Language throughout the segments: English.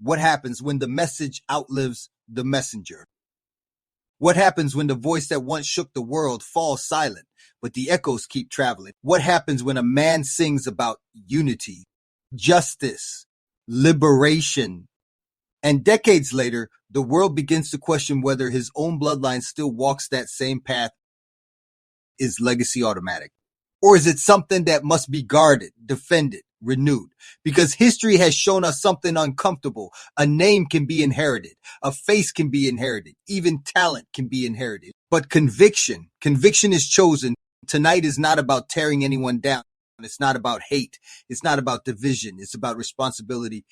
What happens when the message outlives the messenger? What happens when the voice that once shook the world falls silent, but the echoes keep traveling? What happens when a man sings about unity, justice, liberation, and decades later, the world begins to question whether his own bloodline still walks that same path? Is legacy automatic? Or is it something that must be guarded, defended, renewed? Because history has shown us something uncomfortable. A name can be inherited. A face can be inherited. Even talent can be inherited. But conviction is chosen. Tonight is not about tearing anyone down. It's not about hate. It's not about division. It's about responsibility.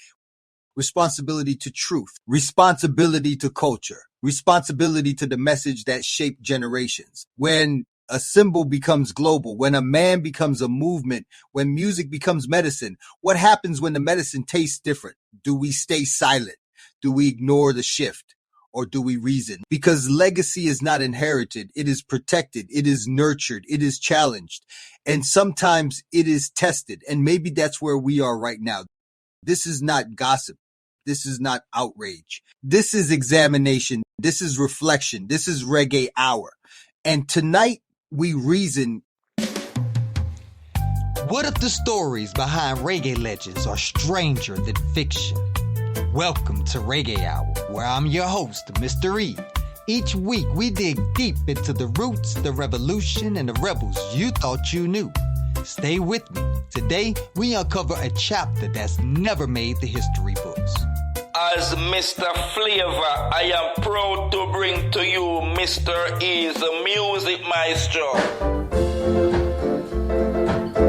Responsibility to truth. Responsibility to culture. Responsibility to the message that shaped generations. When a symbol becomes global, when a man becomes a movement, when music becomes medicine, what happens when the medicine tastes different? Do we stay silent? Do we ignore the shift? Or do we reason? Because legacy is not inherited. It is protected. It is nurtured. It is challenged. And sometimes it is tested. And maybe that's where we are right now. This is not gossip. This is not outrage. This is examination. This is reflection. This is Reggae Hour. And tonight, we reason. What if the stories behind reggae legends are stranger than fiction? Welcome to Reggae Hour, where I'm your host, Mr. E. Each week, we dig deep into the roots, the revolution, and the rebels you thought you knew. Stay with me. Today, we uncover a chapter that's never made the history books. As Mr. Flavor, I am proud to bring to you Mr. E's Music Maestro.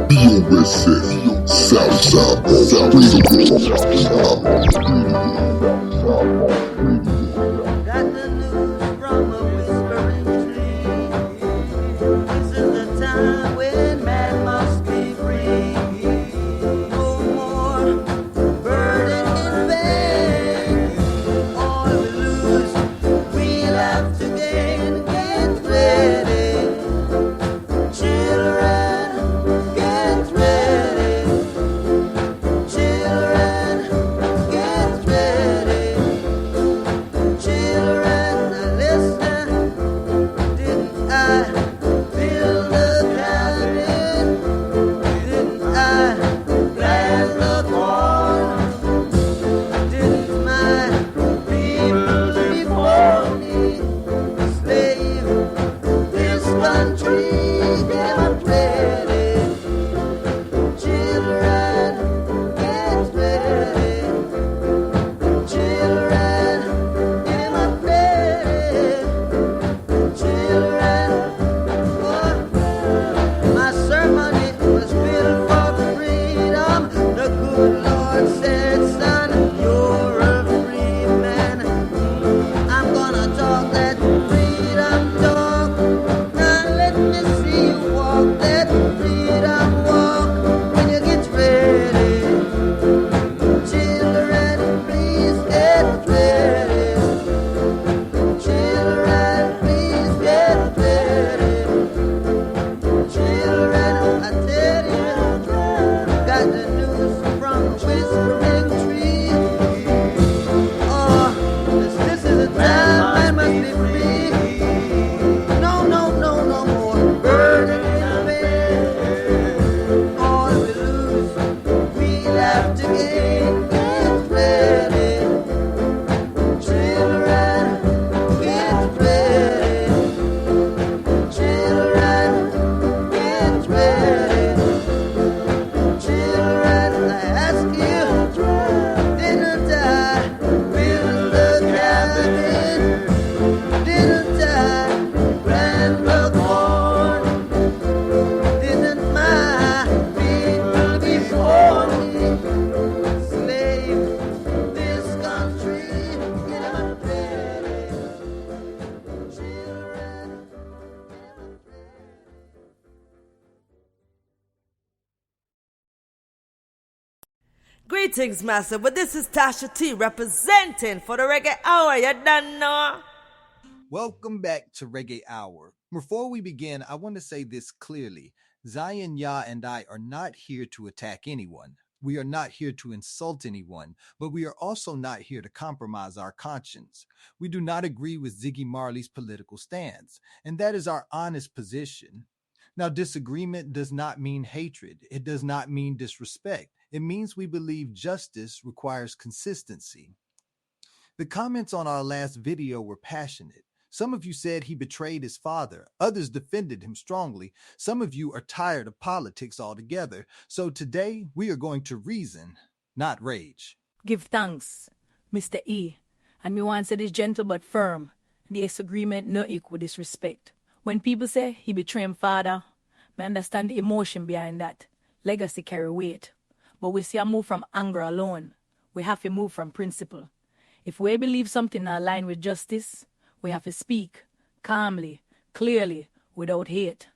USA, Southside, Got the news from a whispering tree. This is the time when man must be free. No more burden in vain. All we lose, we'll have to gain. Get ready, children. Get ready, children. Get ready, children. Listen, didn't I build a cabin? Didn't I plant the corn? Didn't my people before me slave this country? Get ready, children. Get ready, children. Get ready, children. Oh, my sermon it was built for freedom. The good Lord said, son, you're a free man. I'm gonna talk that freedom talk. Now let me see you walk that freedom walk. When you get ready, children, please get ready. Children, please get ready. Children, I tell you, got the news from a whispering tree. Oh, this is the time man must be free. No, no, no, no more burden in vain. All we lose, we'll have to gain. Get ready, children. Get ready, children. Get ready, children. I ask you, didn't I build the cabin? Didn't I plant the corn? Didn't my people before me slave this country? Get ready, children. Greetings, Master, but this is Tasha T representing for the Reggae Hour. You done know? Welcome back to Reggae Hour. Before we begin, I want to say this clearly. Zion Yah and I are not here to attack anyone. We are not here to insult anyone, but we are also not here to compromise our conscience. We do not agree with Ziggy Marley's political stance, and that is our honest position. Now, disagreement does not mean hatred. It does not mean disrespect. It means we believe justice requires consistency. The comments on our last video were passionate. Some of you said he betrayed his father. Others defended him strongly. Some of you are tired of politics altogether. So today we are going to reason, not rage. Give thanks, Mr. E. And me want to say this gentle but firm. The disagreement no equal disrespect. When people say he betrayed him father, I understand the emotion behind that. Legacy carry weight. But we see a move from anger alone. We have to move from principle. If we believe something not aligned with justice, we have to speak calmly, clearly, without hate.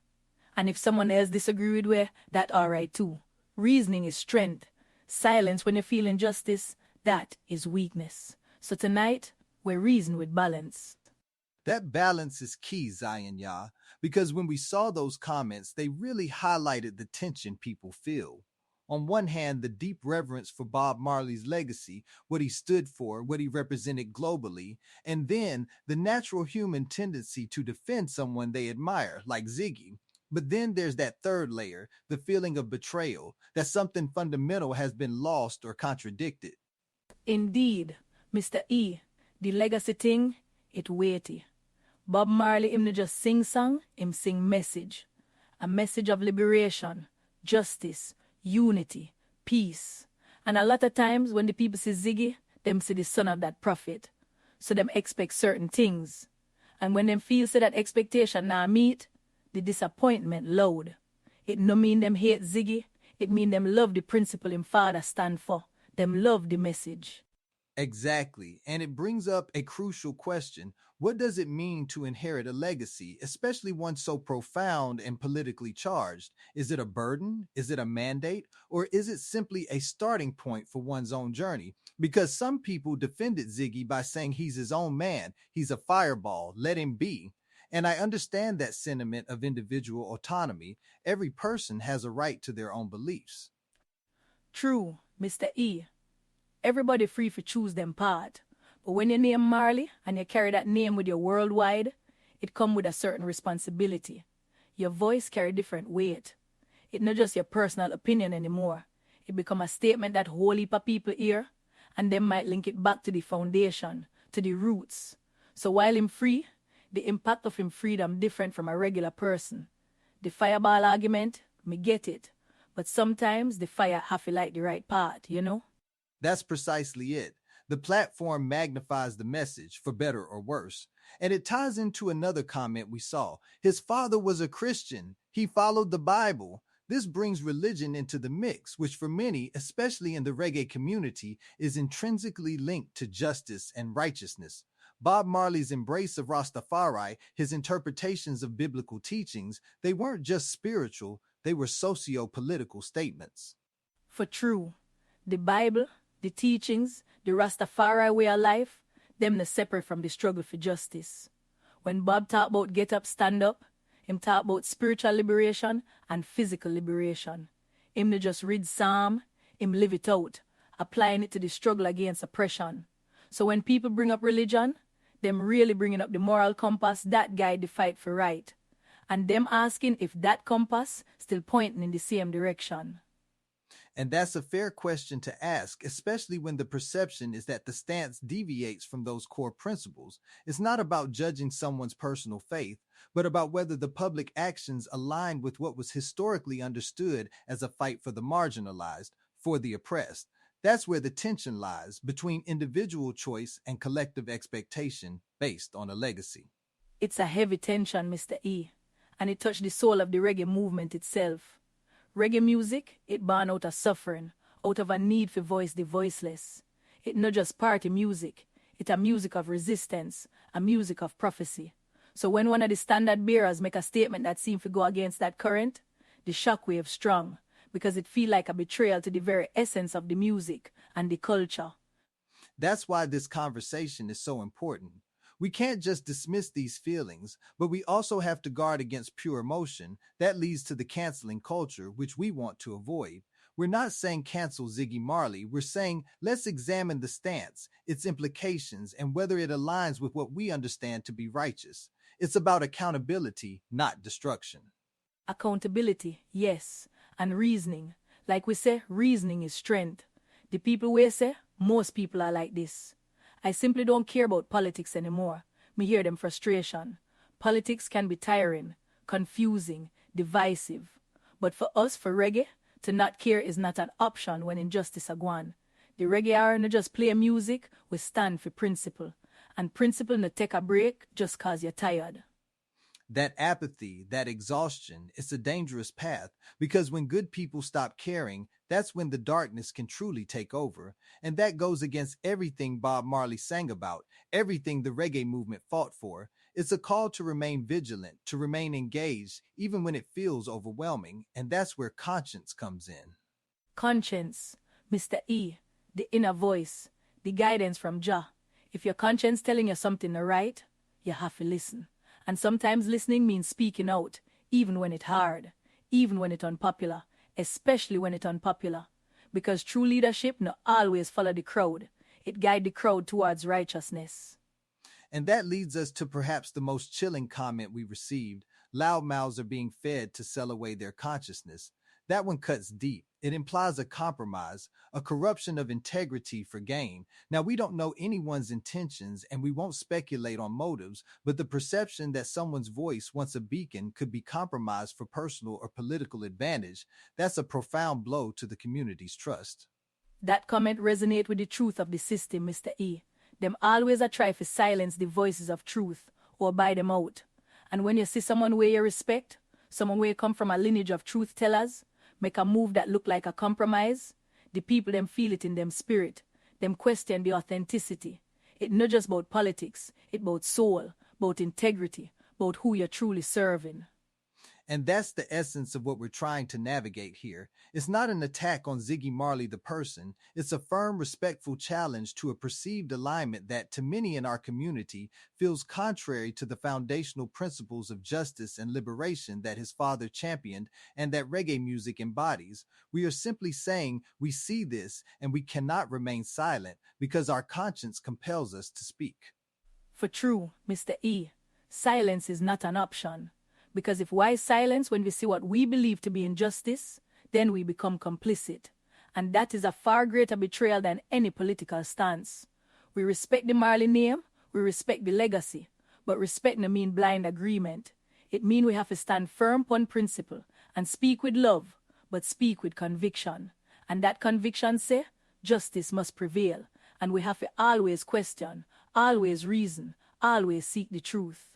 And if someone else disagree with we, that all right too. Reasoning is strength. Silence when you feel injustice, that is weakness. So tonight, we reason with balance. That balance is key, Zion Yah, because when we saw those comments, they really highlighted the tension people feel. On one hand, the deep reverence for Bob Marley's legacy, what he stood for, what he represented globally, and then the natural human tendency to defend someone they admire, like Ziggy. But then there's that third layer, the feeling of betrayal, that something fundamental has been lost or contradicted. Indeed, Mr. E, the legacy thing, it weighty. Bob Marley, him not just sing song, him sing message. A message of liberation, justice, unity, peace. And a lot of times when the people see Ziggy, them see the son of that prophet. So them expect certain things. And when them feel say that expectation now meet, the disappointment loud. It no mean them hate Ziggy, it mean them love the principle him father stand for. Them love the message. Exactly. And it brings up a crucial question. What does it mean to inherit a legacy, especially one so profound and politically charged? Is it a burden? Is it a mandate? Or is it simply a starting point for one's own journey? Because some people defended Ziggy by saying he's his own man. He's a fireball. Let him be. And I understand that sentiment of individual autonomy. Every person has a right to their own beliefs. True, Mr. E. Everybody free to choose them part. But when you name Marley and you carry that name with you worldwide, it come with a certain responsibility. Your voice carry different weight. It's not just your personal opinion anymore. It become a statement that whole heap of people hear, and them might link it back to the foundation, to the roots. So while him free, the impact of him freedom different from a regular person. The fireball argument, me get it. But sometimes the fire have to light the right part, you know? That's precisely it. The platform magnifies the message, for better or worse. And it ties into another comment we saw. His father was a Christian. He followed the Bible. This brings religion into the mix, which for many, especially in the reggae community, is intrinsically linked to justice and righteousness. Bob Marley's embrace of Rastafari, his interpretations of biblical teachings, they weren't just spiritual, they were socio-political statements. For true, the Bible, the teachings, the Rastafari way of life, them not separate from the struggle for justice. When Bob talk about get up, stand up, him talk about spiritual liberation and physical liberation. Him not just read Psalm, him live it out, applying it to the struggle against oppression. So when people bring up religion, them really bringing up the moral compass that guide the fight for right. And them asking if that compass still pointing in the same direction. And that's a fair question to ask, especially when the perception is that the stance deviates from those core principles. It's not about judging someone's personal faith, but about whether the public actions align with what was historically understood as a fight for the marginalized, for the oppressed. That's where the tension lies between individual choice and collective expectation based on a legacy. It's a heavy tension, Mr. E, and it touched the soul of the reggae movement itself. Reggae music, it born out of suffering, out of a need for voice the voiceless. It not just party music, it a music of resistance, a music of prophecy. So when one of the standard bearers make a statement that seem to go against that current, the shockwave strong, because it feel like a betrayal to the very essence of the music and the culture. That's why this conversation is so important. We can't just dismiss these feelings, but we also have to guard against pure emotion. That leads to the canceling culture, which we want to avoid. We're not saying cancel Ziggy Marley. We're saying let's examine the stance, its implications, and whether it aligns with what we understand to be righteous. It's about accountability, not destruction. Accountability, yes, and reasoning. Like we say, reasoning is strength. The people we say, most people are like this. I simply don't care about politics anymore. Me hear them frustration. Politics can be tiring, confusing, divisive. But for us, for reggae, to not care is not an option when injustice are gone. The Reggae Hour no just play music, we stand for principle. And principle no take a break just cause you're tired. That apathy, that exhaustion, it's a dangerous path because when good people stop caring, that's when the darkness can truly take over. And that goes against everything Bob Marley sang about, everything the reggae movement fought for. It's a call to remain vigilant, to remain engaged, even when it feels overwhelming. And that's where conscience comes in. Conscience, Mr. E, the inner voice, the guidance from Jah. If your conscience telling you something right, you have to listen. And sometimes listening means speaking out, even when it's hard, even when it's unpopular, especially when it's unpopular. Because true leadership not always follow the crowd. It guide the crowd towards righteousness. And that leads us to perhaps the most chilling comment we received. Loud mouths are being fed to sell away their consciousness. That one cuts deep. It implies a compromise, a corruption of integrity for gain. Now, we don't know anyone's intentions and we won't speculate on motives, but the perception that someone's voice, once a beacon, could be compromised for personal or political advantage, that's a profound blow to the community's trust. That comment resonates with the truth of the system, Mr. E. Them always a try to silence the voices of truth or buy them out. And when you see someone where you respect, someone where you come from a lineage of truth tellers, make a move that look like a compromise, the people them feel it in them spirit, them question the authenticity. It not just about politics, it about soul, about integrity, about who you're truly serving. And that's the essence of what we're trying to navigate here. It's not an attack on Ziggy Marley the person. It's a firm, respectful challenge to a perceived alignment that, to many in our community, feels contrary to the foundational principles of justice and liberation that his father championed and that reggae music embodies. We are simply saying we see this and we cannot remain silent because our conscience compels us to speak. For true, Mr. E, silence is not an option. Because if why silence when we see what we believe to be injustice, then we become complicit. And that is a far greater betrayal than any political stance. We respect the Marley name, we respect the legacy, but respect no mean blind agreement. It mean we have to stand firm upon principle and speak with love, but speak with conviction. And that conviction say, justice must prevail, and we have to always question, always reason, always seek the truth.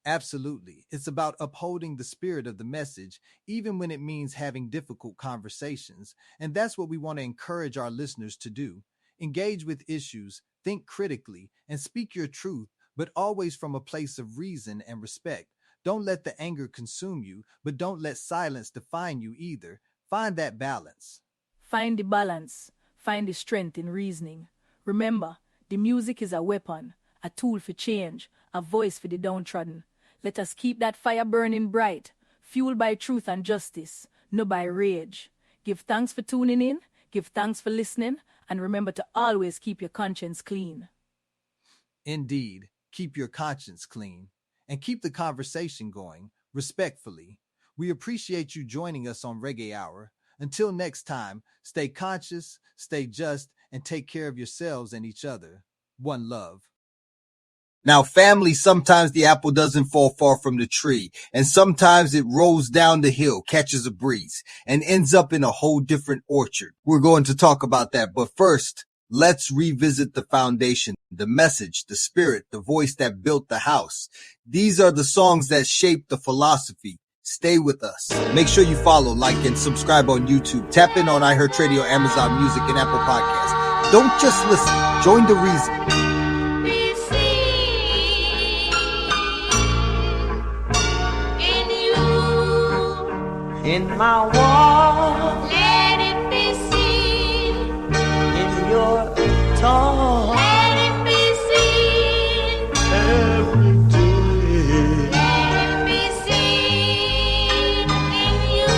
Absolutely. It's about upholding the spirit of the message, even when it means having difficult conversations. And that's what we want to encourage our listeners to do. Engage with issues, think critically, and speak your truth, but always from a place of reason and respect. Don't let the anger consume you, but don't let silence define you either. Find that balance. Find the balance. Find the strength in reasoning. Remember, the music is a weapon, a tool for change, a voice for the downtrodden. Let us keep that fire burning bright, fueled by truth and justice, not by rage. Give thanks for tuning in, give thanks for listening, and remember to always keep your conscience clean. Indeed, keep your conscience clean and keep the conversation going respectfully. We appreciate you joining us on Reggae Hour. Until next time, stay conscious, stay just, and take care of yourselves and each other. One love. Now, family, sometimes the apple doesn't fall far from the tree, and sometimes it rolls down the hill, catches a breeze, and ends up in a whole different orchard. We're going to talk about that, but first, let's revisit the foundation, the message, the spirit, the voice that built the house. These are the songs that shaped the philosophy. Stay with us. Make sure you follow, like, and subscribe on YouTube. Tap in on iHeartRadio, Amazon Music, and Apple Podcasts. Don't just listen. Join the reason. In my walk, let it be seen. In your talk, let it be seen. Every day, let it be seen. In you,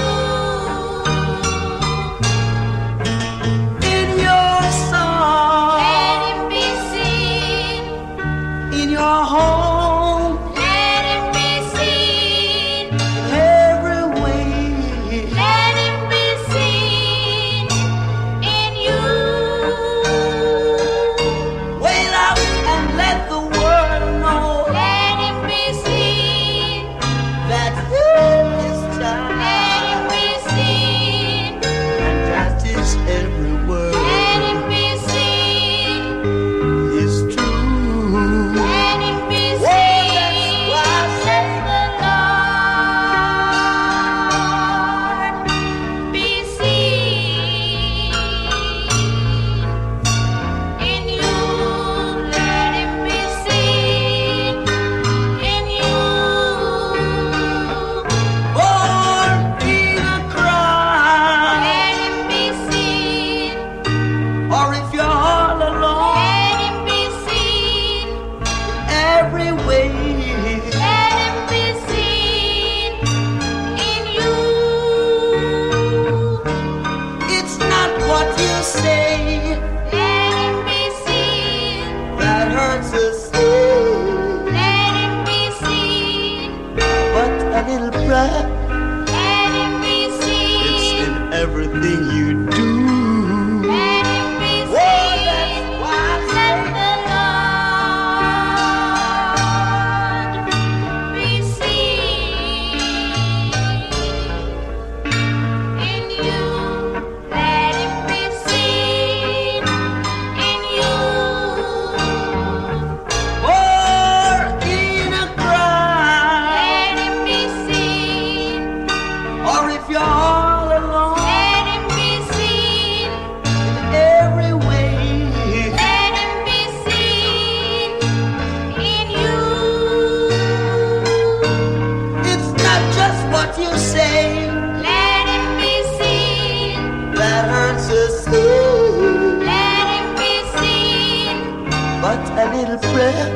little prayer.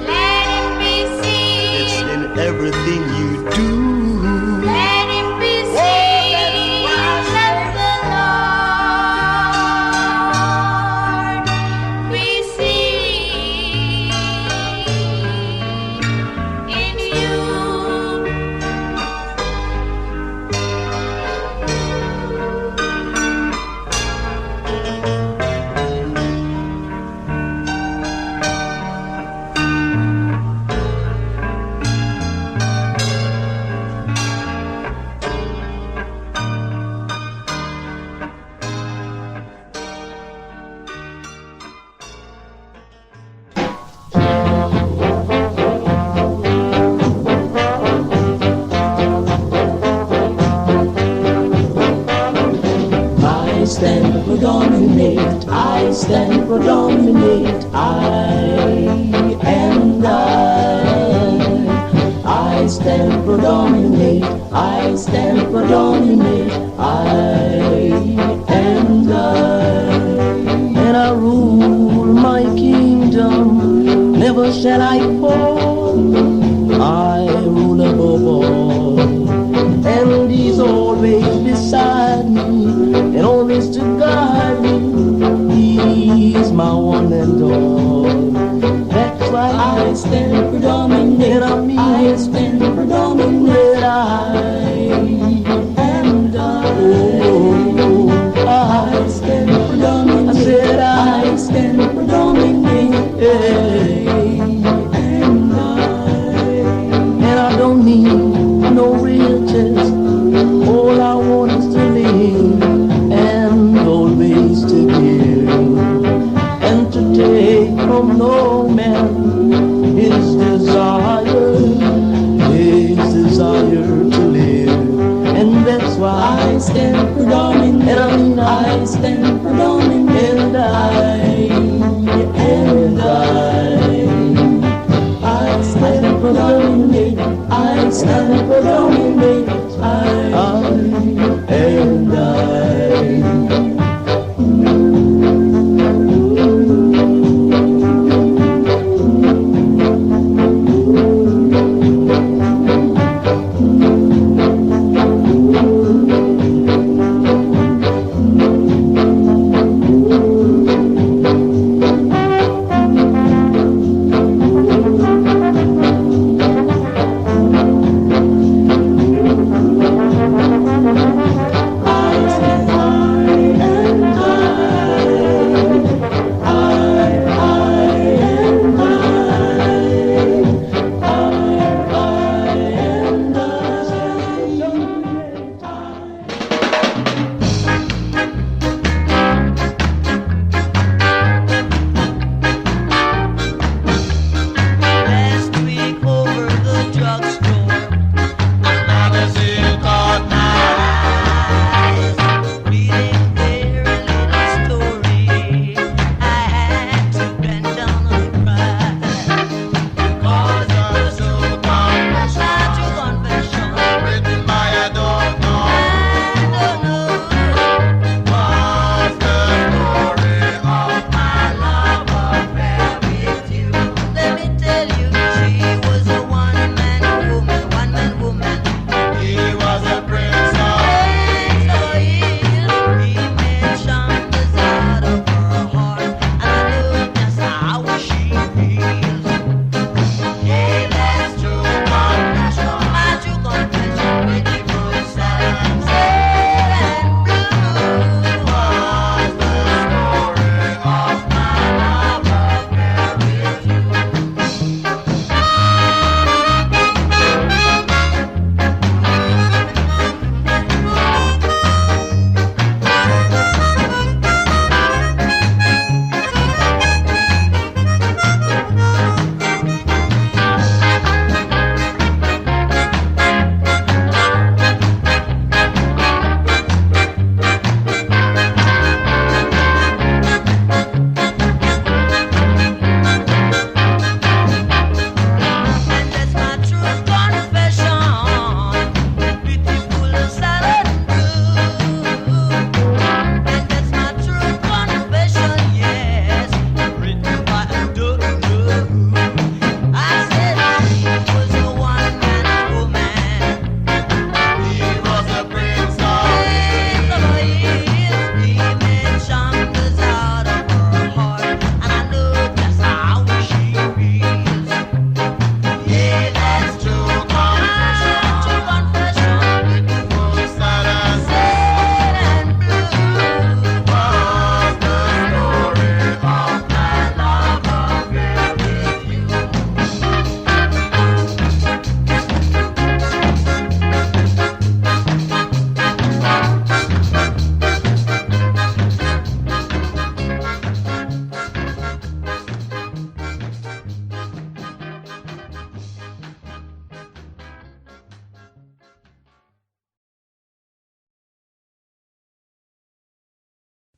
Let it be seen. It's in everything you do. Let it be seen. Let the Lord be seen in you. I stand for dominate, I stand for dominate, I stand for dominate, I stand for dominate, and I rule my kingdom, never shall I fall, I rule above all, and He's always beside me, and always to guide me. He's my one and all. That's why I stand for dominate. I mean, I stand for dominate. I stand for dominate. I said I stand for dominate. And I don't need no riches. All I want is to live and always to give and to take from no man his desire to live. And that's why I stand for dominate. And I mean I stand for dominate. And I stand for dominate. I stand for dominate.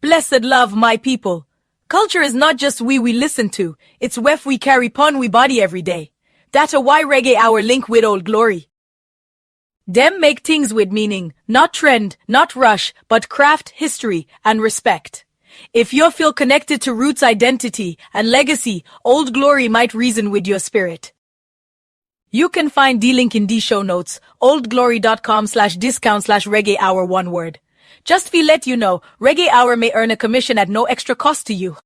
Blessed love, my people. Culture is not just we listen to, it's wef we carry pon we body every day. That's a why Reggae Hour link with Old Glory. Them make things with meaning, not trend, not rush, but craft, history, and respect. If you feel connected to roots, identity, and legacy, Old Glory might reason with your spirit. You can find the link in the show notes, oldglory.com/discount/reggae hour, one word. Just feel let you know, Reggae Hour may earn a commission at no extra cost to you.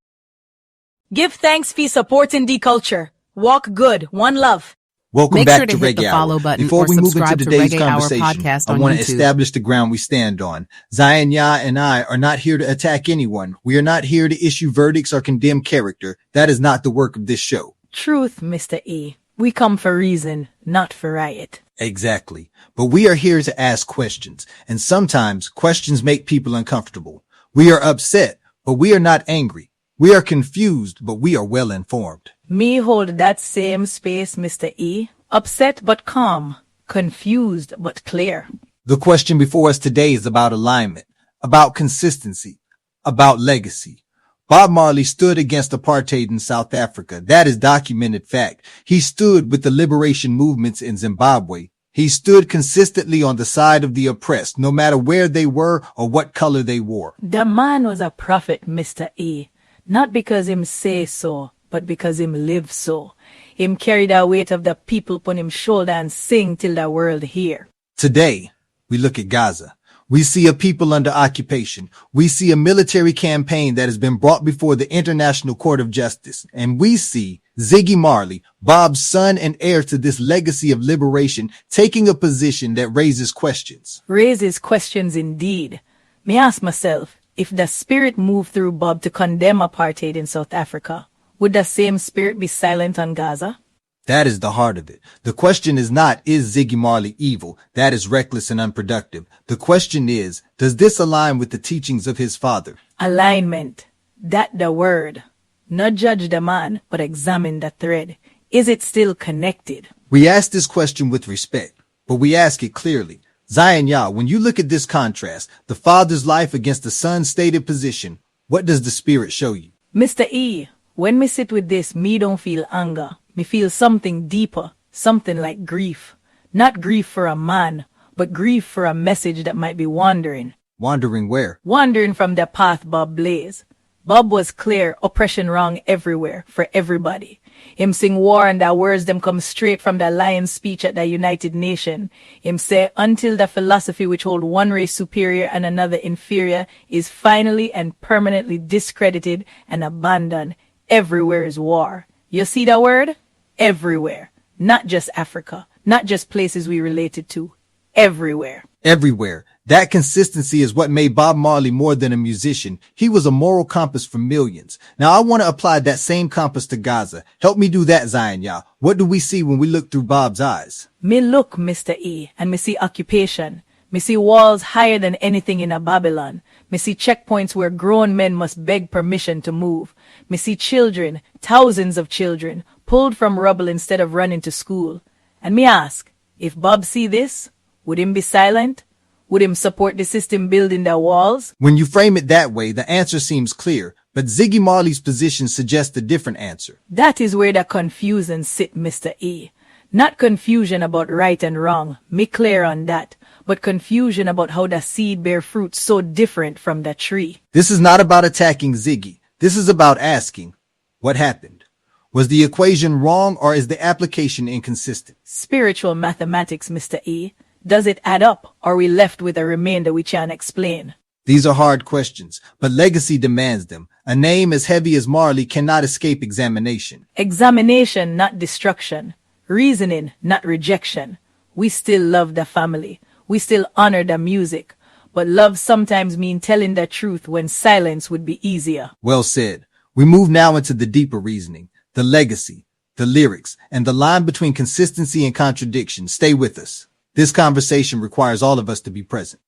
Give thanks for supporting the culture. Walk good, one love. Welcome Make back sure to to hit the Reggae follow Hour. button Before or we move into subscribe to today's Reggae Hour conversation, podcast I on want to YouTube. establish the ground we stand on. Zion Yah and I are not here to attack anyone. We are not here to issue verdicts or condemn character. That is not the work of this show. Truth, Mr. E. We come for reason, not for riot. Exactly. But we are here to ask questions, and sometimes questions make people uncomfortable. We are upset, but we are not angry. We are confused, but we are well informed. Me hold that same space, Mr. E. Upset but calm, confused but clear. The question before us today is about alignment, about consistency, about legacy. Bob Marley stood against apartheid in South Africa. That is documented fact. He stood with the liberation movements in Zimbabwe. He stood consistently on the side of the oppressed, no matter where they were or what color they wore. The man was a prophet, Mr. E. Not because him say so, but because him live so. Him carry the weight of the people upon him shoulder and sing till the world hear. Today, we look at Gaza. We see a people under occupation. We see a military campaign that has been brought before the International Court of Justice. And we see Ziggy Marley, Bob's son and heir to this legacy of liberation, taking a position that raises questions. Raises questions indeed. Me ask myself, if the spirit moved through Bob to condemn apartheid in South Africa, would the same spirit be silent on Gaza? That is the heart of it. The question is not, is Ziggy Marley evil? That is reckless and unproductive. The question is, does this align with the teachings of his father? Alignment. That the word. Not judge the man, but examine the thread. Is it still connected? We ask this question with respect, but we ask it clearly. Zion Yah, when you look at this contrast, the father's life against the son's stated position, what does the spirit show you? Mr. E, when me sit with this, me don't feel anger. Me feel something deeper, something like grief. Not grief for a man, but grief for a message that might be wandering. Wandering where? Wandering from the path Bob blazed. Bob was clear, oppression wrong everywhere, for everybody. Him sing war and the words them come straight from the lion's speech at the United Nations. Him say, until the philosophy which hold one race superior and another inferior is finally and permanently discredited and abandoned, everywhere is war. You see the word? Everywhere. Not just Africa. Not just places we related to. Everywhere. Everywhere. That consistency is what made Bob Marley more than a musician. He was a moral compass for millions. Now I want to apply that same compass to Gaza. Help me do that, Zion Yah. What do we see when we look through Bob's eyes? Me look, Mr. E, and me see occupation. Me see walls higher than anything in a Babylon. Me see checkpoints where grown men must beg permission to move. Me see children, thousands of children, pulled from rubble instead of running to school. And me ask, if Bob see this, would him be silent? Would him support the system building the walls? When you frame it that way, the answer seems clear, but Ziggy Marley's position suggests a different answer. That is where the confusion sit, Mr. E. Not confusion about right and wrong, me clear on that, but confusion about how the seed bear fruit so different from the tree. This is not about attacking Ziggy. This is about asking, what happened? Was the equation wrong or is the application inconsistent? Spiritual mathematics, Mr. E. Does it add up, or are we left with a remainder we can't explain? These are hard questions, but legacy demands them. A name as heavy as Marley cannot escape examination. Examination, not destruction. Reasoning, not rejection. We still love the family. We still honor the music. But love sometimes means telling the truth when silence would be easier. Well said. We move now into the deeper reasoning, the legacy, the lyrics, and the line between consistency and contradiction. Stay with us. This conversation requires all of us to be present.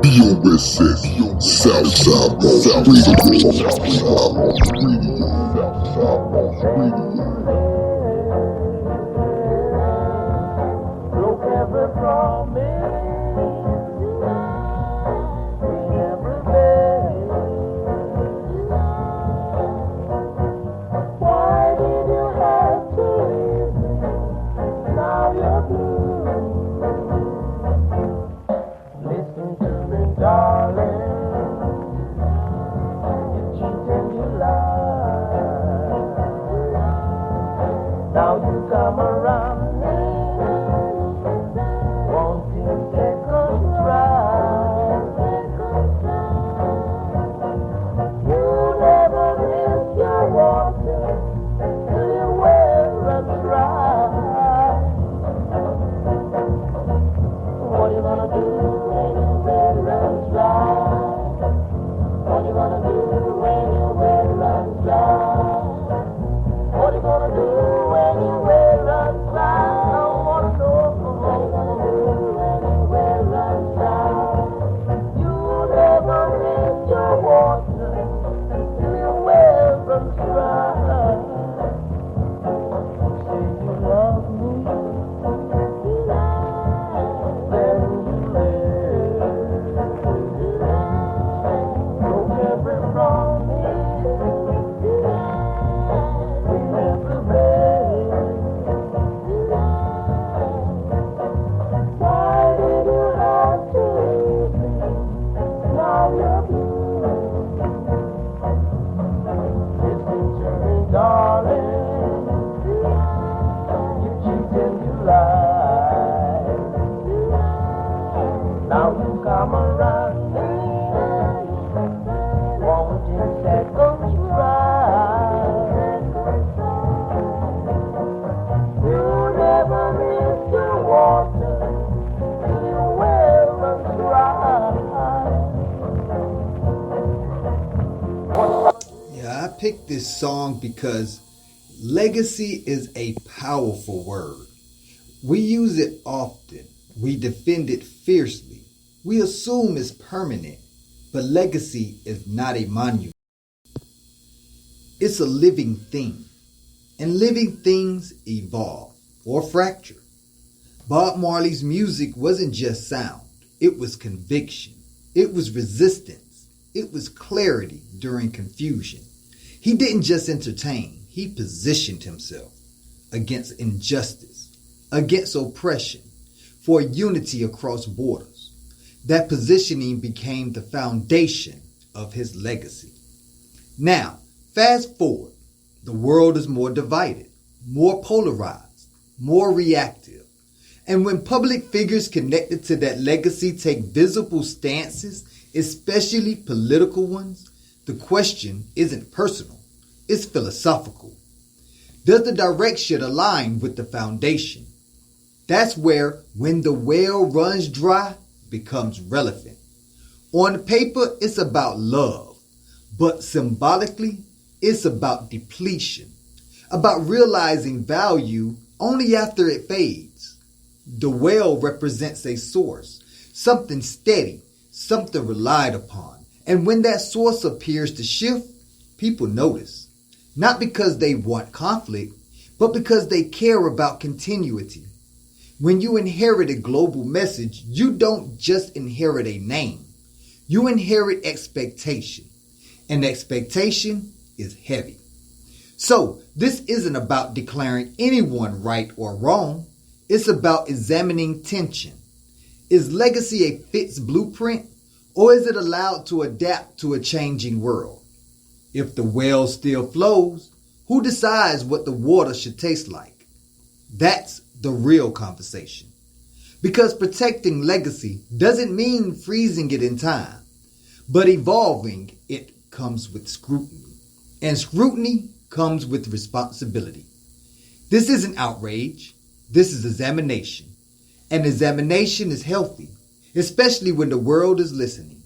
BOSS, Southside Radio. picked this song because legacy is a powerful word. We use it often. We defend it fiercely. We assume it's permanent, but legacy is not a monument. It's a living thing, and living things evolve or fracture. Bob Marley's music wasn't just sound. It was conviction. It was resistance. It was clarity during confusion. He didn't just entertain. He positioned himself against injustice, against oppression, for unity across borders. That positioning became the foundation of his legacy. Now, fast forward. The world is more divided, more polarized, more reactive. And when public figures connected to that legacy take visible stances, especially political ones, the question isn't personal, it's philosophical. Does the direction align with the foundation? That's where when the well runs dry becomes relevant. On paper, it's about love, but symbolically, it's about depletion, about realizing value only after it fades. The well represents a source, something steady, something relied upon. And when that source appears to shift, people notice. Not because they want conflict, but because they care about continuity. When you inherit a global message, you don't just inherit a name. You inherit expectation. And expectation is heavy. So, this isn't about declaring anyone right or wrong. It's about examining tension. Is legacy a fixed blueprint, or is it allowed to adapt to a changing world? If the well still flows, who decides what the water should taste like? That's the real conversation. Because protecting legacy doesn't mean freezing it in time, but evolving it comes with scrutiny. And scrutiny comes with responsibility. This isn't outrage. This is examination. And examination is healthy, especially when the world is listening.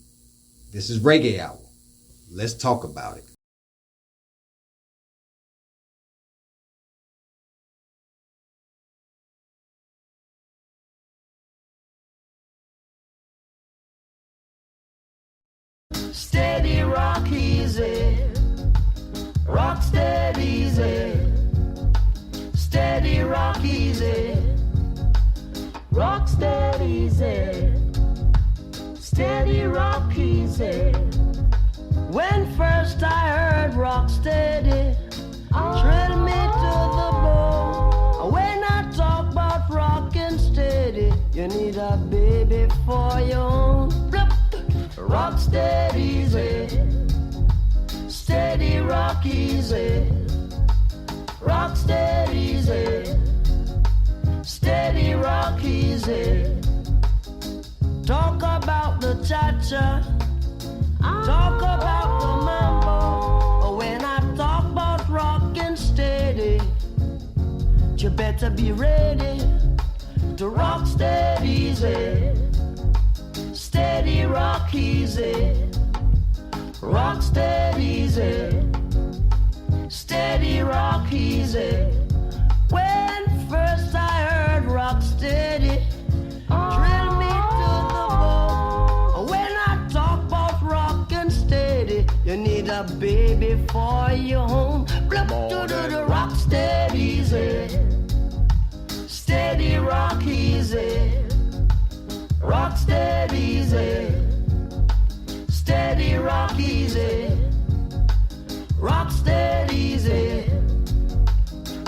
This is Reggae Hour. Let's talk about it. Steady rock easy, rock steady easy, steady rock easy, rock steady easy, steady rock easy. When first I heard rock steady, thrill me to the bone. When I talk about rockin' steady, you need a baby for your own. Rock steady easy, steady rock easy, rock steady easy, steady rock easy. Talk about the cha-cha, talk about the mambo. When I talk about rockin' steady, you better be ready to rock steady easy. Steady rock easy, rock steady easy, steady rock easy. When first I heard rock steady, drill me to the bone. When I talk about rockin' steady, you need a baby for your home. Blup to the rock steady easy, steady rock easy. Rock steady easy, steady rock easy, rock steady easy,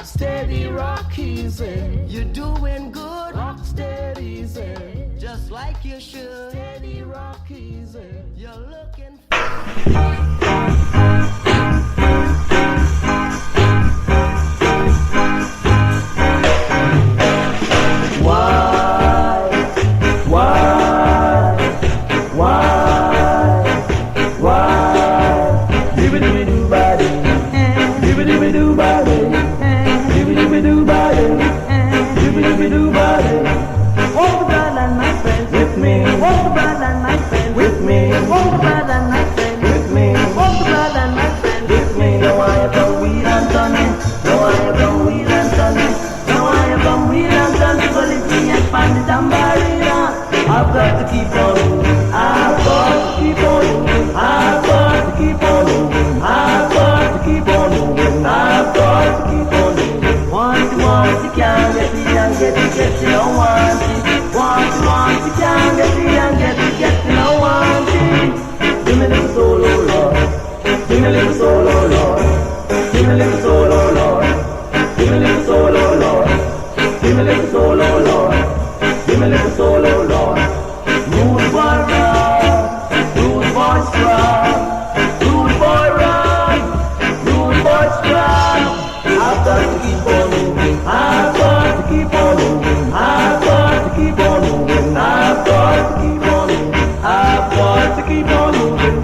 steady rock easy. You're doing good, rock steady easy, just like you should. Steady rock easy, you're looking with me, walk the brother and my friend, with me, walk the brother and my friend, with me, walk the keep on moving.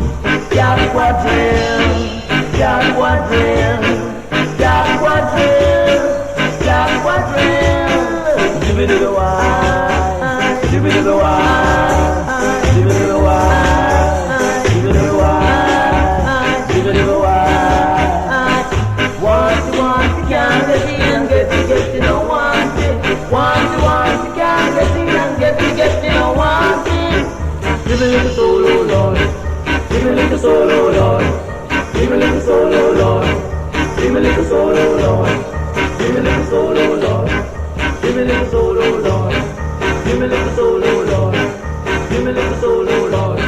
Got quadrille, got quadrille, got quadrille, got quadrille. Give it to the wine, give it to the wine, give it to the wine, give it to the wine, give it to the wine. Want you can't get in and get you don't want it. Want you can't get in and get you don't want it. Give me a little soul, oh Lord. Give me a little soul, oh Lord. Give me a little soul, oh Lord. Give me a little soul, oh Lord. Give me a little soul, oh Lord. Give me a little soul, oh Lord. Give me a little soul, oh Lord. Give me a little soul, oh Lord.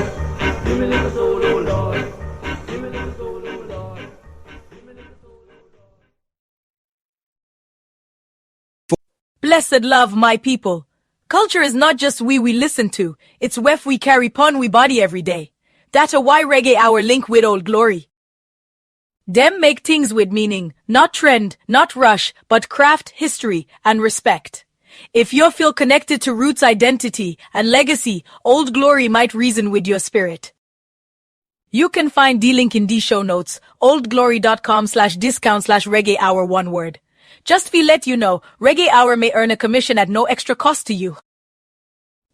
Give me a little soul, oh Lord. Give me a little soul, oh Lord. Give me a little soul, oh Lord. Blessed love, my people. Culture is not just we listen to, it's wef we carry pon we body every day. That's why Reggae Hour link with Old Glory. Them make things with meaning, not trend, not rush, but craft, history, and respect. If you feel connected to roots, identity, and legacy, Old Glory might reason with your spirit. You can find the link in the show notes, oldglory.com/discount/reggae hour one word. Just feel let you know, Reggae Hour may earn a commission at no extra cost to you.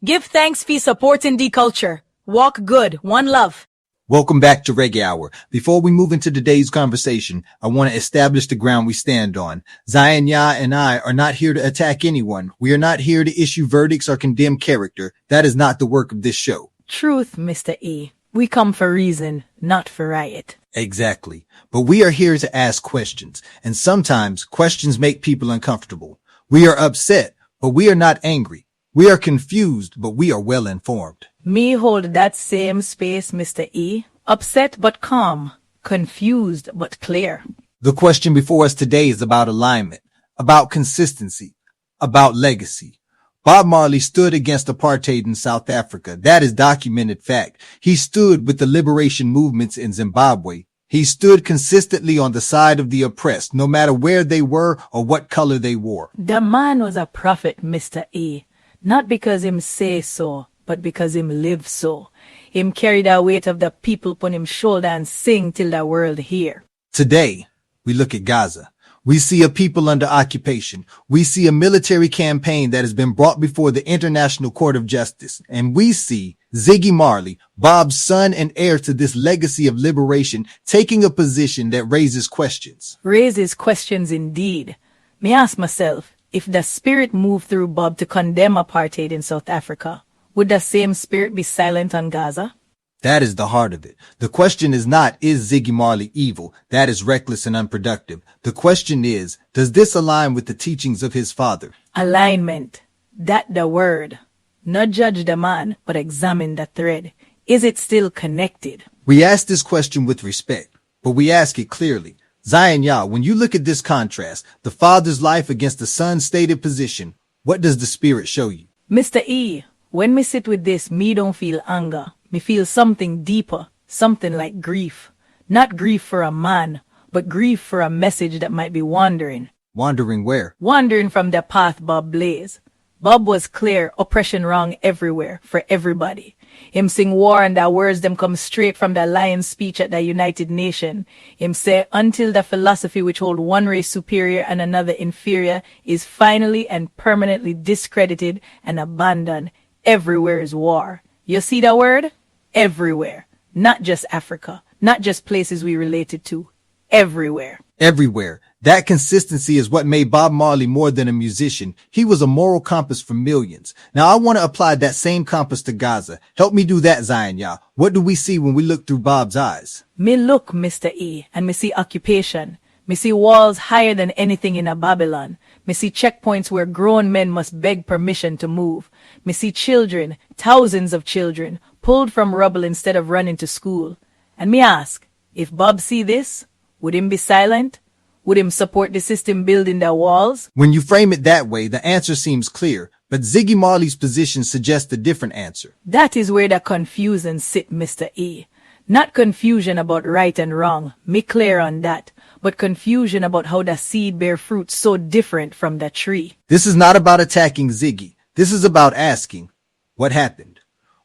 Give thanks for supporting the culture. Walk good, one love. Welcome back to Reggae Hour. Before we move into today's conversation, I want to establish the ground we stand on. Zion Yah and I are not here to attack anyone. We are not here to issue verdicts or condemn character. That is not the work of this show. Truth, Mr. E. We come for reason, not for riot. Exactly. But we are here to ask questions, and sometimes questions make people uncomfortable. We are upset, but we are not angry. We are confused, but we are well informed. Me hold that same space, Mr. E. Upset but calm, confused but clear. The question before us today is about alignment, about consistency, about legacy. Bob Marley stood against apartheid in South Africa. That is documented fact. He stood with the liberation movements in Zimbabwe. He stood consistently on the side of the oppressed, no matter where they were or what color they wore. The man was a prophet, Mr. E. Not because him say so, but because him live so. Him carry the weight of the people upon him shoulder and sing till the world hear. Today, we look at Gaza. We see a people under occupation. We see a military campaign that has been brought before the International Court of Justice. And we see Ziggy Marley, Bob's son and heir to this legacy of liberation, taking a position that raises questions. Raises questions indeed. Me ask myself, if the spirit moved through Bob to condemn apartheid in South Africa, would the same spirit be silent on Gaza? That is the heart of it. The question is not, is Ziggy Marley evil? That is reckless and unproductive. The question is, does this align with the teachings of his father? Alignment. That the word. Not judge the man, but examine the thread. Is it still connected? We ask this question with respect, but we ask it clearly. Zion Yah, when you look at this contrast, the father's life against the son's stated position, what does the spirit show you? Mr. E, when me sit with this, me don't feel anger. Me feel something deeper, something like grief. Not grief for a man, but grief for a message that might be wandering. Wandering where? Wandering from the path Bob blazed. Bob was clear, oppression wrong everywhere, for everybody. Him sing war and the words them come straight from the lion's speech at the United Nations. Him say, until the philosophy which hold one race superior and another inferior is finally and permanently discredited and abandoned, everywhere is war. You see the word? Everywhere. Not just Africa. Not just places we related to. Everywhere. Everywhere. That consistency is what made Bob Marley more than a musician. He was a moral compass for millions. Now I want to apply that same compass to Gaza. Help me do that, Zion Yah. What do we see when we look through Bob's eyes? Me look, Mr. E, and me see occupation. Me see walls higher than anything in a Babylon. Me see checkpoints where grown men must beg permission to move. Me see children, thousands of children, pulled from rubble instead of running to school. And me ask, if Bob see this, would him be silent? Would him support the system building the walls? When you frame it that way, the answer seems clear, but Ziggy Marley's position suggests a different answer. That is where the confusion sit, Mr. E. Not confusion about right and wrong, me clear on that, but confusion about how the seed bear fruit so different from the tree. This is not about attacking Ziggy. This is about asking, what happened?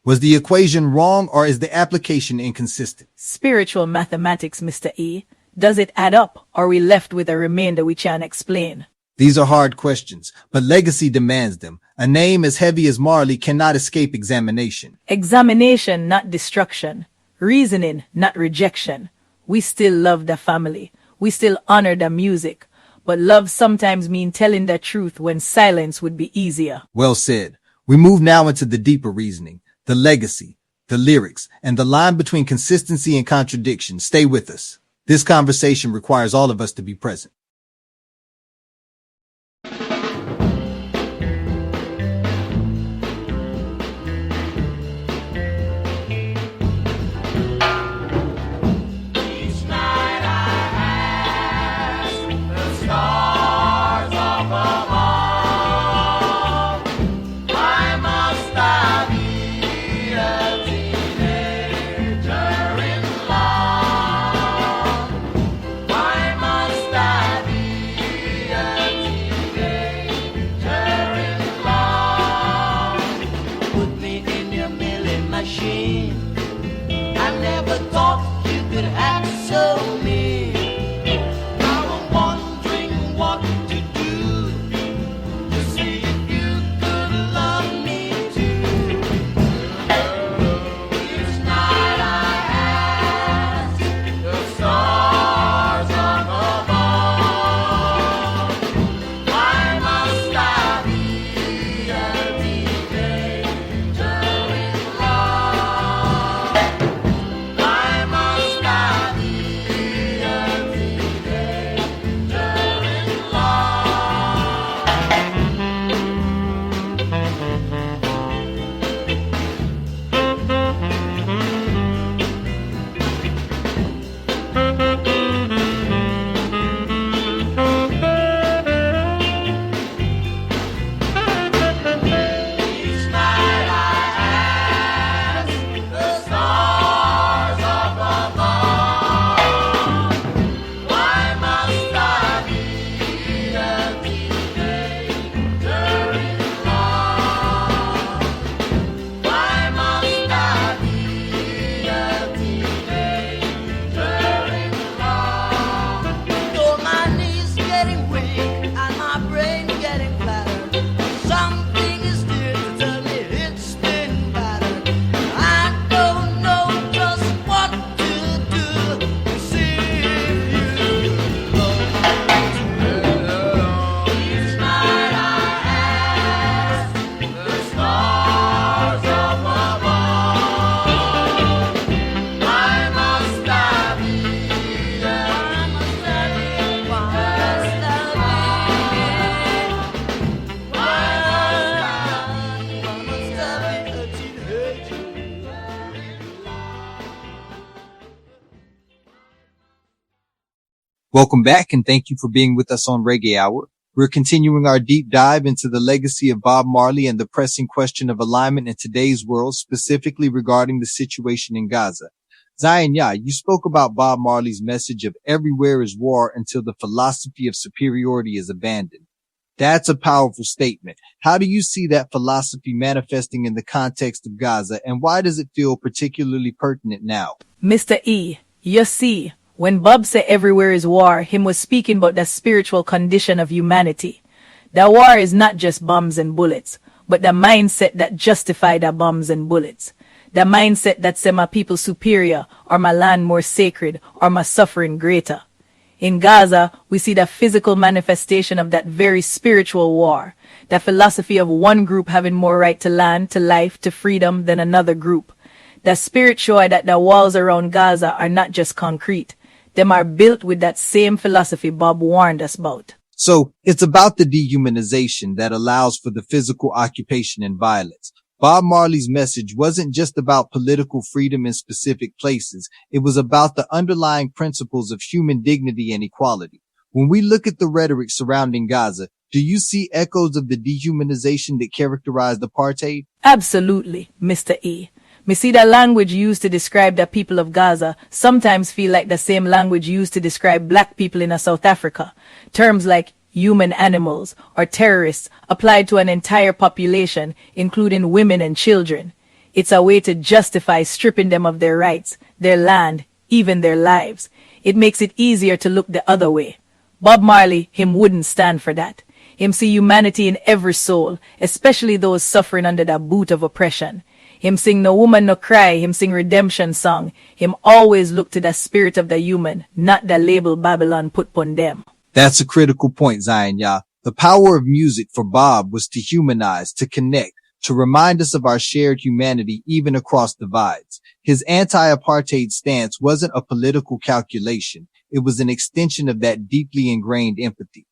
Was the equation wrong or is the application inconsistent? Spiritual mathematics, Mr. E. Does it add up, or are we left with a remainder we can't explain? These are hard questions, but legacy demands them. A name as heavy as Marley cannot escape examination. Examination, not destruction. Reasoning, not rejection. We still love the family. We still honor the music. But love sometimes means telling the truth when silence would be easier. Well said. We move now into the deeper reasoning, the legacy, the lyrics, and the line between consistency and contradiction. Stay with us. This conversation requires all of us to be present. Welcome back and thank you for being with us on Reggae Hour. We're continuing our deep dive into the legacy of Bob Marley and the pressing question of alignment in today's world, specifically regarding the situation in Gaza. Zion Yah, you spoke about Bob Marley's message of everywhere is war until the philosophy of superiority is abandoned. That's a powerful statement. How do you see that philosophy manifesting in the context of Gaza, and why does it feel particularly pertinent now? Mr. E, you see, when Bob said everywhere is war, him was speaking about the spiritual condition of humanity. The war is not just bombs and bullets, but the mindset that justify the bombs and bullets. The mindset that say my people superior, or my land more sacred, or my suffering greater. In Gaza, we see the physical manifestation of that very spiritual war. The philosophy of one group having more right to land, to life, to freedom than another group. The spirit show that the walls around Gaza are not just concrete. Them are built with that same philosophy Bob warned us about. So it's about the dehumanization that allows for the physical occupation and violence. Bob Marley's message wasn't just about political freedom in specific places. It was about the underlying principles of human dignity and equality. When we look at the rhetoric surrounding Gaza, do you see echoes of the dehumanization that characterized apartheid? Absolutely, Mr. E. Me see the language used to describe the people of Gaza sometimes feel like the same language used to describe black people in South Africa. Terms like human animals or terrorists applied to an entire population, including women and children. It's a way to justify stripping them of their rights, their land, even their lives. It makes it easier to look the other way. Bob Marley, him wouldn't stand for that. Him see humanity in every soul, especially those suffering under the boot of oppression. Him sing No Woman No Cry, him sing redemption song. Him always look to the spirit of the human, not the label Babylon put upon them. That's a critical point, Zion Yah. The power of music for Bob was to humanize, to connect, to remind us of our shared humanity even across divides. His anti-apartheid stance wasn't a political calculation. It was an extension of that deeply ingrained empathy.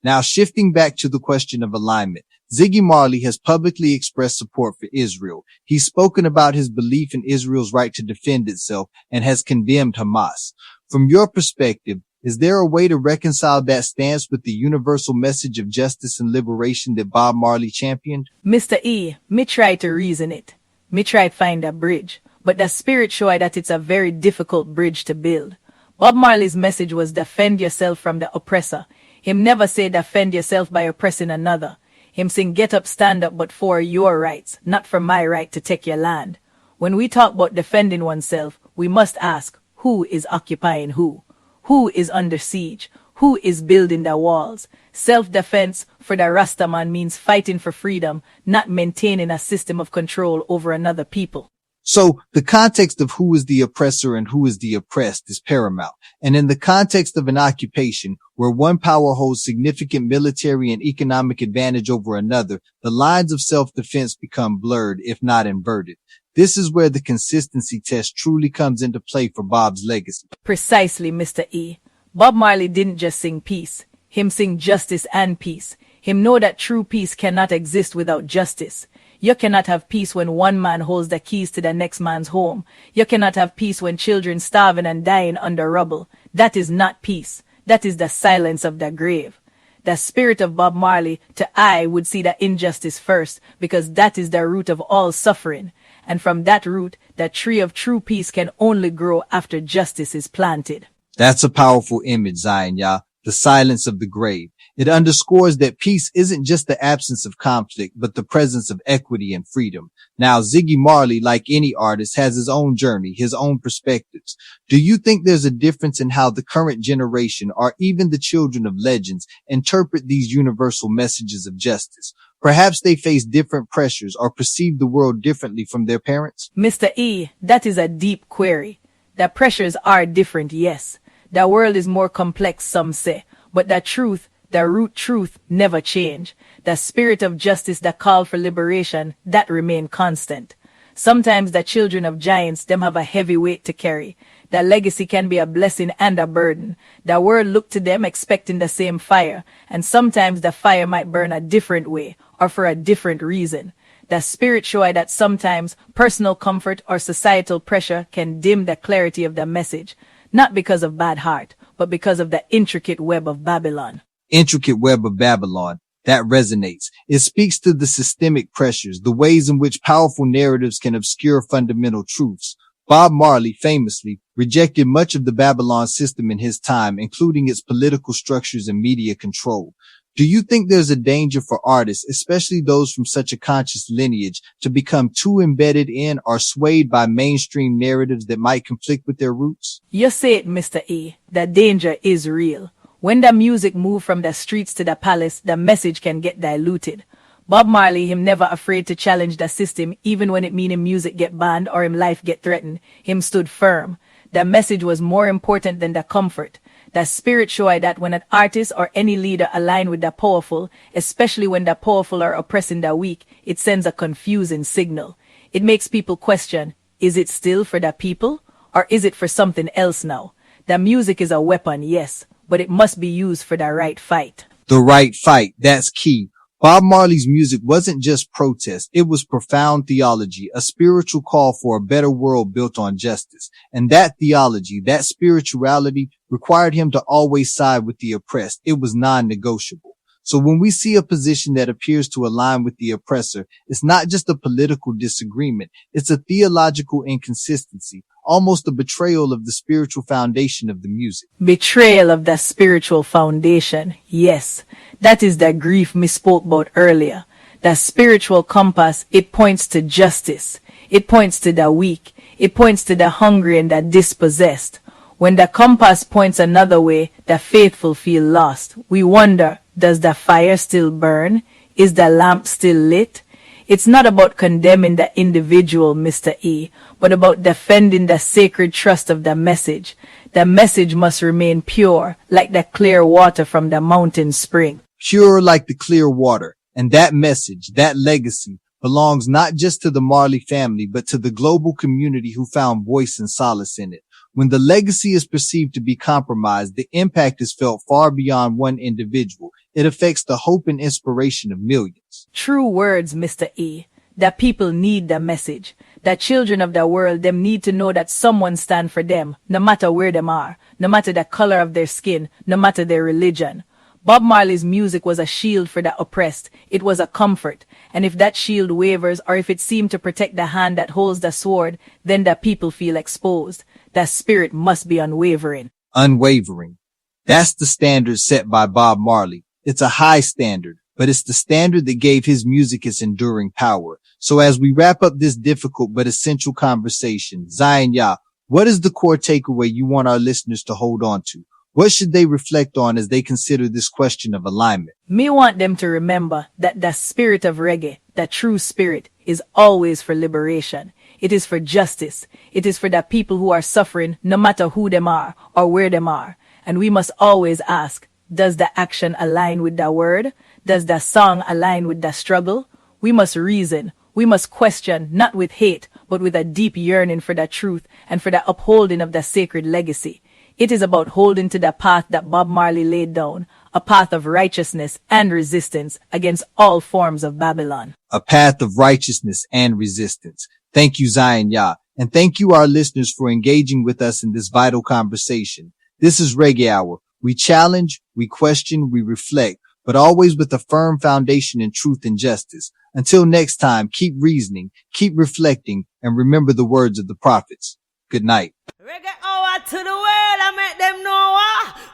Now, shifting back to the question of alignment, Ziggy Marley has publicly expressed support for Israel. He's spoken about his belief in Israel's right to defend itself and has condemned Hamas. From your perspective, is there a way to reconcile that stance with the universal message of justice and liberation that Bob Marley championed? Mr. E, me try to reason it. Me try to find a bridge. But the spirit show that it's a very difficult bridge to build. Bob Marley's message was defend yourself from the oppressor. Him never say defend yourself by oppressing another. Him sing get up, stand up, but for your rights, not for my right to take your land. When we talk about defending oneself, we must ask, who is occupying who? Who is under siege? Who is building the walls? Self-defense for the Rastaman means fighting for freedom, not maintaining a system of control over another people. So the context of who is the oppressor and who is the oppressed is paramount. And in the context of an occupation where one power holds significant military and economic advantage over another, the lines of self-defense become blurred, if not inverted. This is where the consistency test truly comes into play for Bob's legacy. Precisely, Mr. E. Bob Marley didn't just sing peace. Him sing justice and peace. Him know that true peace cannot exist without justice. You cannot have peace when one man holds the keys to the next man's home. You cannot have peace when children starving and dying under rubble. That is not peace. That is the silence of the grave. The spirit of Bob Marley, to I, would see the injustice first, because that is the root of all suffering. And from that root, the tree of true peace can only grow after justice is planted. That's a powerful image, Zion Yah. The silence of the grave. It underscores that peace isn't just the absence of conflict, but the presence of equity and freedom. Now, Ziggy Marley, like any artist, has his own journey, his own perspectives. Do you think there's a difference in how the current generation, or even the children of legends, interpret these universal messages of justice? Perhaps they face different pressures or perceive the world differently from their parents? Mr. E, that is a deep query. The pressures are different, yes. The world is more complex, some say, but the truth, the root truth, never change. The spirit of justice that called for liberation, that remain constant. Sometimes the children of giants, them have a heavy weight to carry. The legacy can be a blessing and a burden. The world look to them expecting the same fire, and sometimes the fire might burn a different way, or for a different reason. The spirit show that sometimes personal comfort or societal pressure can dim the clarity of the message. Not because of bad heart, but because of the intricate web of Babylon. Intricate web of Babylon. That resonates. It speaks to the systemic pressures, the ways in which powerful narratives can obscure fundamental truths. Bob Marley famously rejected much of the Babylon system in his time, including its political structures and media control. Do you think there's a danger for artists, especially those from such a conscious lineage, to become too embedded in or swayed by mainstream narratives that might conflict with their roots? You say it, Mr. E. The danger is real. When the music move from the streets to the palace, the message can get diluted. Bob Marley, him never afraid to challenge the system, even when it mean him music get banned or him life get threatened. Him stood firm. The message was more important than the comfort. The spirit show that when an artist or any leader align with the powerful, especially when the powerful are oppressing the weak, it sends a confusing signal. It makes people question, is it still for the people? Or is it for something else now? The music is a weapon, yes, but it must be used for the right fight. The right fight, that's key. Bob Marley's music wasn't just protest. It was profound theology, a spiritual call for a better world built on justice. And that theology, that spirituality required him to always side with the oppressed. It was non-negotiable. So when we see a position that appears to align with the oppressor, it's not just a political disagreement. It's a theological inconsistency, almost a betrayal of the spiritual foundation of the music. Betrayal of the spiritual foundation. Yes, that is the grief we spoke about earlier. The spiritual compass, it points to justice. It points to the weak. It points to the hungry and the dispossessed. When the compass points another way, the faithful feel lost. We wonder, does the fire still burn? Is the lamp still lit? It's not about condemning the individual, Mr. E, but about defending the sacred trust of the message. The message must remain pure, like the clear water from the mountain spring. Pure like the clear water. And that message, that legacy, belongs not just to the Marley family, but to the global community who found voice and solace in it. When the legacy is perceived to be compromised, the impact is felt far beyond one individual. It affects the hope and inspiration of millions. True words, Mr. E. The people need the message. The children of the world, them need to know that someone stand for them, no matter where them are, no matter the color of their skin, no matter their religion. Bob Marley's music was a shield for the oppressed. It was a comfort. And if that shield wavers, or if it seemed to protect the hand that holds the sword, then the people feel exposed. The spirit must be unwavering. Unwavering. That's the standard set by Bob Marley. It's a high standard, but it's the standard that gave his music its enduring power. So as we wrap up this difficult but essential conversation, Zion Yah, what is the core takeaway you want our listeners to hold on to? What should they reflect on as they consider this question of alignment? Me want them to remember that the spirit of reggae, the true spirit, is always for liberation. It is for justice. It is for the people who are suffering, no matter who them are or where them are. And we must always ask, does the action align with the word? Does the song align with the struggle? We must reason. We must question, not with hate, but with a deep yearning for the truth and for the upholding of the sacred legacy. It is about holding to the path that Bob Marley laid down, a path of righteousness and resistance against all forms of Babylon. A path of righteousness and resistance. Thank you, Zion Yah. And thank you, our listeners, for engaging with us in this vital conversation. This is Reggae Hour. We challenge, we question, we reflect, but always with a firm foundation in truth and justice. Until next time, keep reasoning, keep reflecting, and remember the words of the prophets. Good night. Reggae Hour to the world, I make them know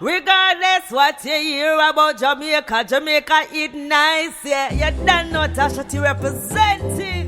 regardless what you hear about Jamaica, Jamaica it nice, yeah. You don't know Tasha T representing.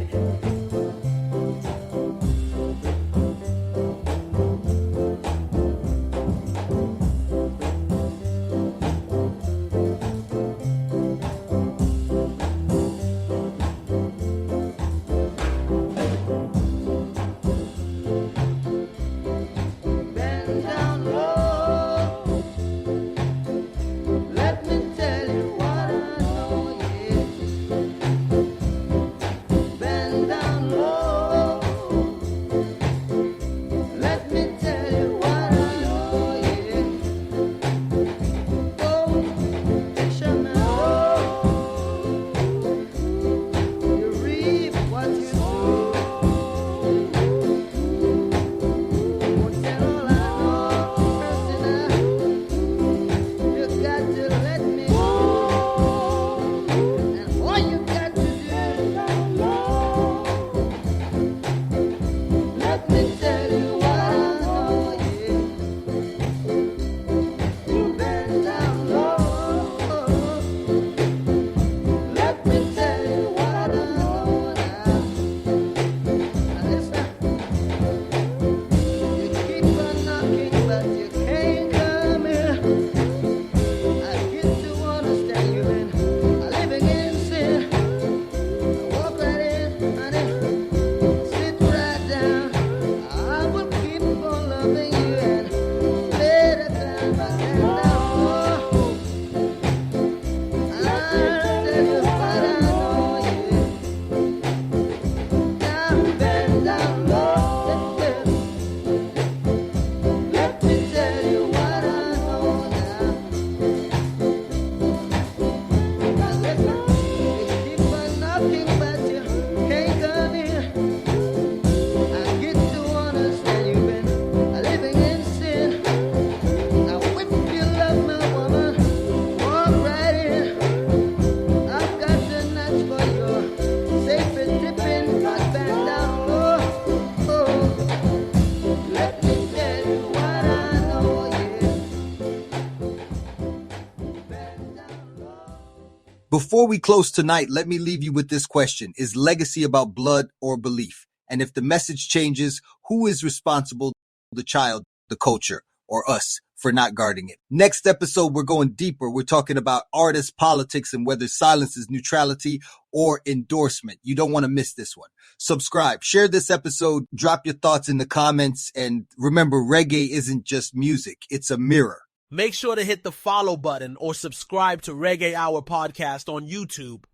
Before we close tonight, let me leave you with this question. Is legacy about blood or belief? And if the message changes, who is responsible? The child, the culture, or us for not guarding it? Next episode, we're going deeper. We're talking about artist politics and whether silence is neutrality or endorsement. You don't want to miss this one. Subscribe, share this episode, drop your thoughts in the comments, and remember, reggae isn't just music. It's a mirror. Make sure to hit the follow button or subscribe to Reggae Hour Podcast on YouTube.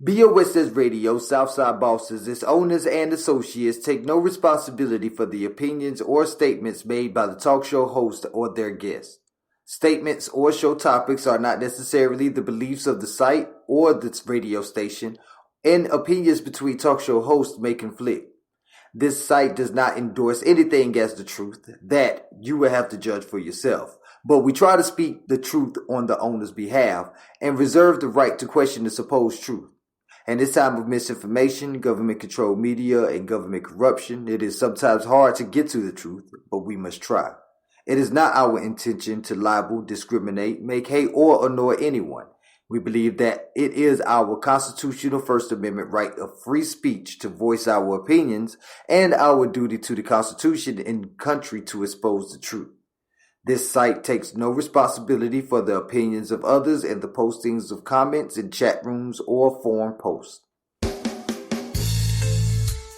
BOSS Radio, Southside Bosses, its owners and associates take no responsibility for the opinions or statements made by the talk show host or their guests. Statements or show topics are not necessarily the beliefs of the site or the radio station, and opinions between talk show hosts may conflict. This site does not endorse anything as the truth. That you will have to judge for yourself. But we try to speak the truth on the owner's behalf and reserve the right to question the supposed truth. In this time of misinformation, government-controlled media, and government corruption, it is sometimes hard to get to the truth, but we must try. It is not our intention to libel, discriminate, make hate, or annoy anyone. We believe that it is our constitutional First Amendment right of free speech to voice our opinions and our duty to the Constitution and country to expose the truth. This site takes no responsibility for the opinions of others and the postings of comments in chat rooms or forum posts.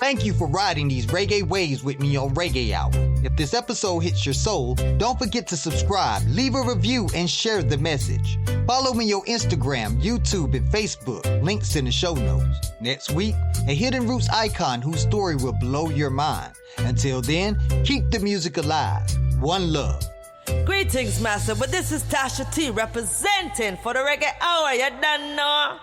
Thank you for riding these reggae waves with me on Reggae Hour. If this episode hits your soul, don't forget to subscribe, leave a review, and share the message. Follow me on Instagram, YouTube, and Facebook. Links in the show notes. Next week, a Hidden Roots icon whose story will blow your mind. Until then, keep the music alive. One love. Greetings, master, but this is Tasha T representing for the Reggae Hour, you done know.